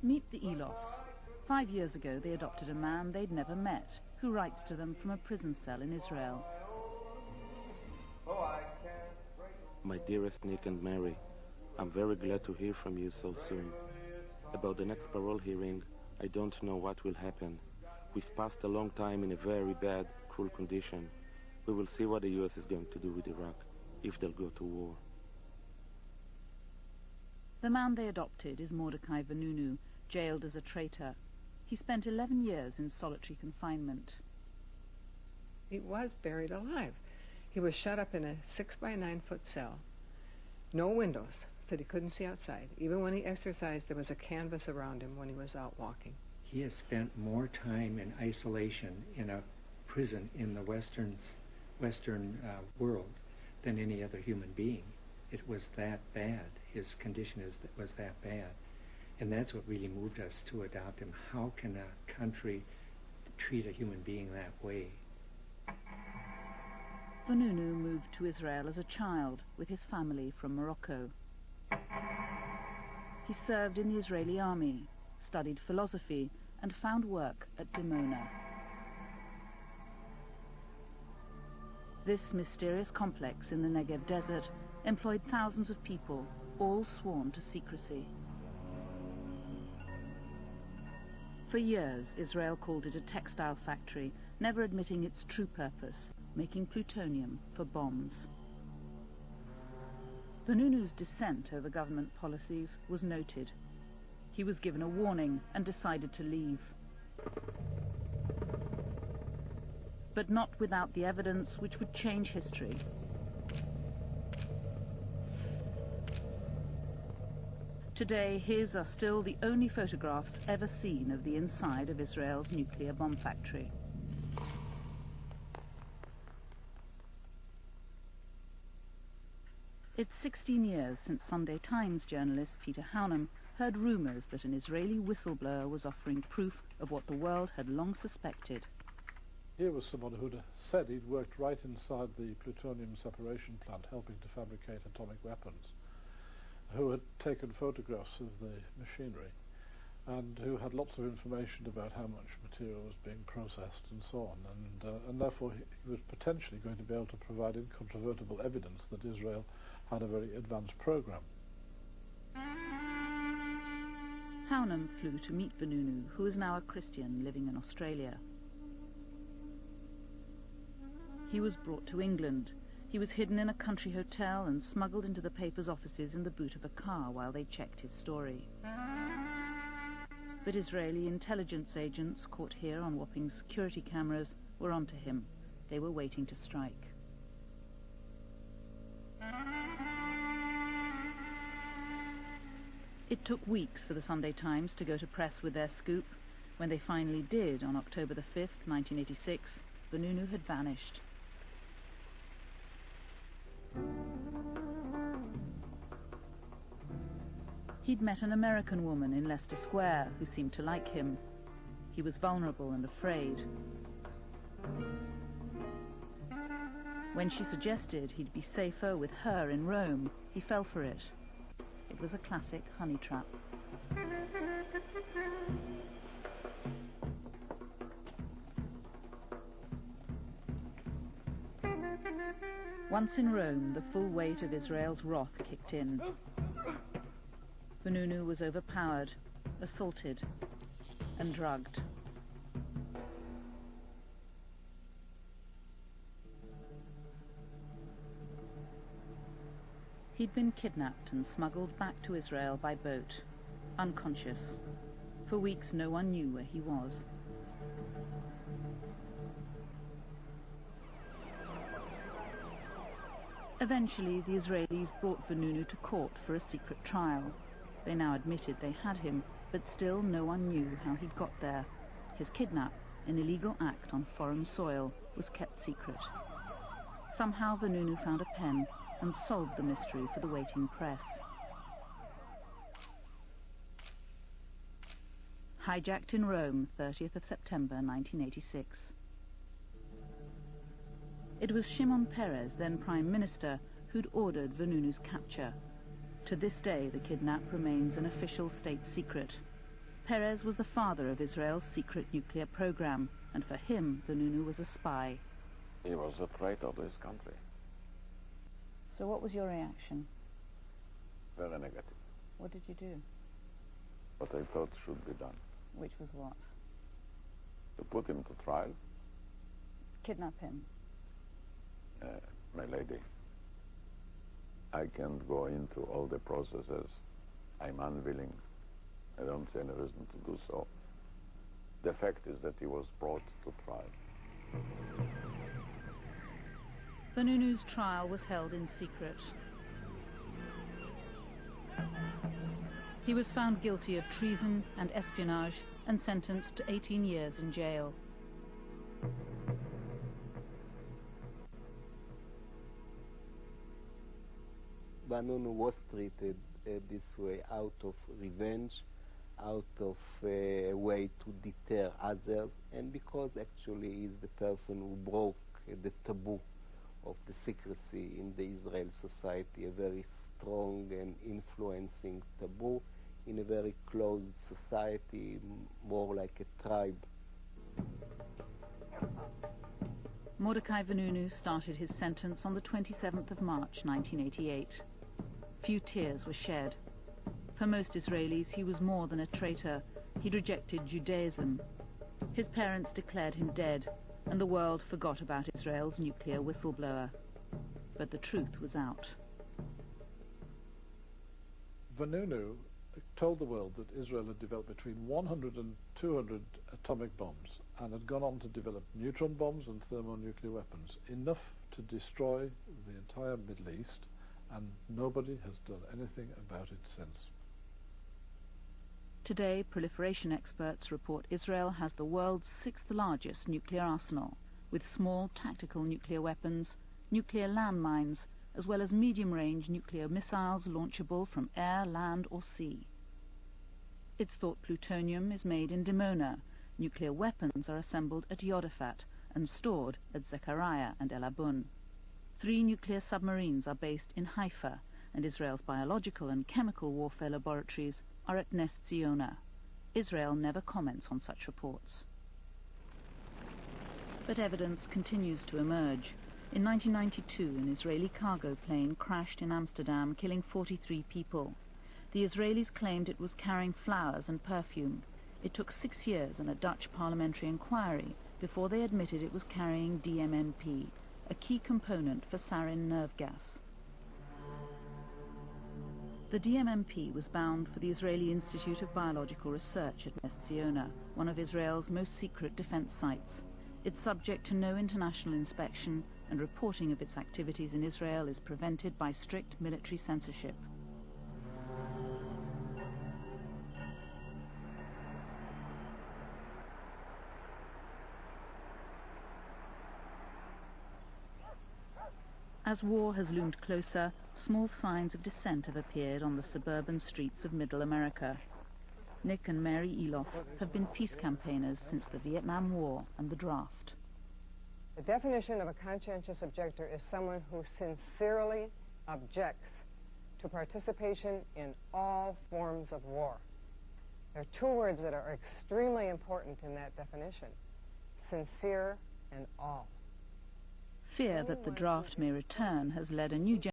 Meet the Elofs. 5 years ago, they adopted a man they'd never met, who writes to them from a prison cell in Israel. My dearest Nick and Mary, I'm very glad to hear from you so soon. About the next parole hearing, I don't know what will happen. We've passed a long time in a very bad, cruel condition. We will see what the U.S. is going to do with Iraq, if they'll go to war. The man they adopted is Mordecai Vanunu, jailed as a traitor. He spent 11 years in solitary confinement. He was buried alive. He was shut up in a 6-by-9-foot cell. No windows, so he couldn't see outside. Even when he exercised, there was a canvas around him when he was out walking. He has spent more time in isolation in a prison in the Western world than any other human being. It was that bad. His condition was that bad. And that's what really moved us to adopt him. How can a country treat a human being that way? Vanunu moved to Israel as a child with his family from Morocco. He served in the Israeli army, studied philosophy, and found work at Dimona. This mysterious complex in the Negev desert employed thousands of people, all sworn to secrecy. For years, Israel called it a textile factory, never admitting its true purpose, making plutonium for bombs. Vanunu's dissent over government policies was noted. He was given a warning and decided to leave. But not without the evidence which would change history. Today, his are still the only photographs ever seen of the inside of Israel's nuclear bomb factory. It's 16 years since Sunday Times journalist Peter Hounem heard rumors that an Israeli whistleblower was offering proof of what the world had long suspected. Here was someone who'd said he'd worked right inside the plutonium separation plant, helping to fabricate atomic weapons, who had taken photographs of the machinery, and who had lots of information about how much material was being processed and so on, and therefore he was potentially going to be able to provide incontrovertible evidence that Israel had a very advanced program. Hounem flew to meet Vanunu, who is now a Christian living in Australia. He was brought to England. He was hidden in a country hotel and smuggled into the paper's offices in the boot of a car while they checked his story. But Israeli intelligence agents, caught here on Wapping's security cameras, were onto him. They were waiting to strike. It took weeks for the Sunday Times to go to press with their scoop. When they finally did, on October the 5th, 1986, Vanunu had vanished. He'd met an American woman in Leicester Square who seemed to like him. He was vulnerable and afraid. When she suggested he'd be safer with her in Rome, he fell for it. It was a classic honey trap. Once in Rome, the full weight of Israel's wrath kicked in. Vanunu was overpowered, assaulted, and drugged. He'd been kidnapped and smuggled back to Israel by boat, unconscious. For weeks no one knew where he was. Eventually, the Israelis brought Vanunu to court for a secret trial. They now admitted they had him, but still no one knew how he'd got there. His kidnap, an illegal act on foreign soil, was kept secret. Somehow Vanunu found a pen and solved the mystery for the waiting press. Hijacked in Rome, 30th of September 1986. It was Shimon Peres, then Prime Minister, who'd ordered Vanunu's capture, To this day, the kidnap remains an official state secret. Peres was the father of Israel's secret nuclear program, and for him, the Nunu was a spy. He was a traitor to his country. So what was your reaction? Very negative. What did you do? What I thought should be done. Which was what? To put him to trial. Kidnap him? My lady, I can't go into all the processes. I'm unwilling. I don't see any reason to do so. The fact is that he was brought to trial. Vanunu's trial was held in secret. He was found guilty of treason and espionage and sentenced to 18 years in jail. Vanunu was treated this way out of revenge, out of a way to deter others, and because actually he's the person who broke the taboo of the secrecy in the Israel society, a very strong and influencing taboo in a very closed society, more like a tribe. Mordecai Vanunu started his sentence on the 27th of March 1988. Few tears were shed. For most Israelis, he was more than a traitor. He'd rejected Judaism. His parents declared him dead, and the world forgot about Israel's nuclear whistleblower. But the truth was out. Vanunu told the world that Israel had developed between 100 and 200 atomic bombs and had gone on to develop neutron bombs and thermonuclear weapons, enough to destroy the entire Middle East, and nobody has done anything about it since. Today, proliferation experts report Israel has the world's 6th largest nuclear arsenal, with small tactical nuclear weapons, nuclear landmines, as well as medium-range nuclear missiles launchable from air, land or sea. It's thought plutonium is made in Dimona. Nuclear weapons are assembled at Yodafat and stored at Zechariah and El Abun. 3 nuclear submarines are based in Haifa, and Israel's biological and chemical warfare laboratories are at Ness Ziona. Israel never comments on such reports. But evidence continues to emerge. In 1992, an Israeli cargo plane crashed in Amsterdam, killing 43 people. The Israelis claimed it was carrying flowers and perfume. It took 6 years and a Dutch parliamentary inquiry before they admitted it was carrying DMMP, a key component for sarin nerve gas. The DMMP was bound for the Israeli Institute of Biological Research at Ness Ziona, one of Israel's most secret defense sites. It's subject to no international inspection, and reporting of its activities in Israel is prevented by strict military censorship. As war has loomed closer, small signs of dissent have appeared on the suburban streets of Middle America. Nick and Mary Eloff have been peace campaigners since the Vietnam War and the draft. The definition of a conscientious objector is someone who sincerely objects to participation in all forms of war. There are 2 words that are extremely important in that definition: sincere and all. Fear that the draft may return has led a new generation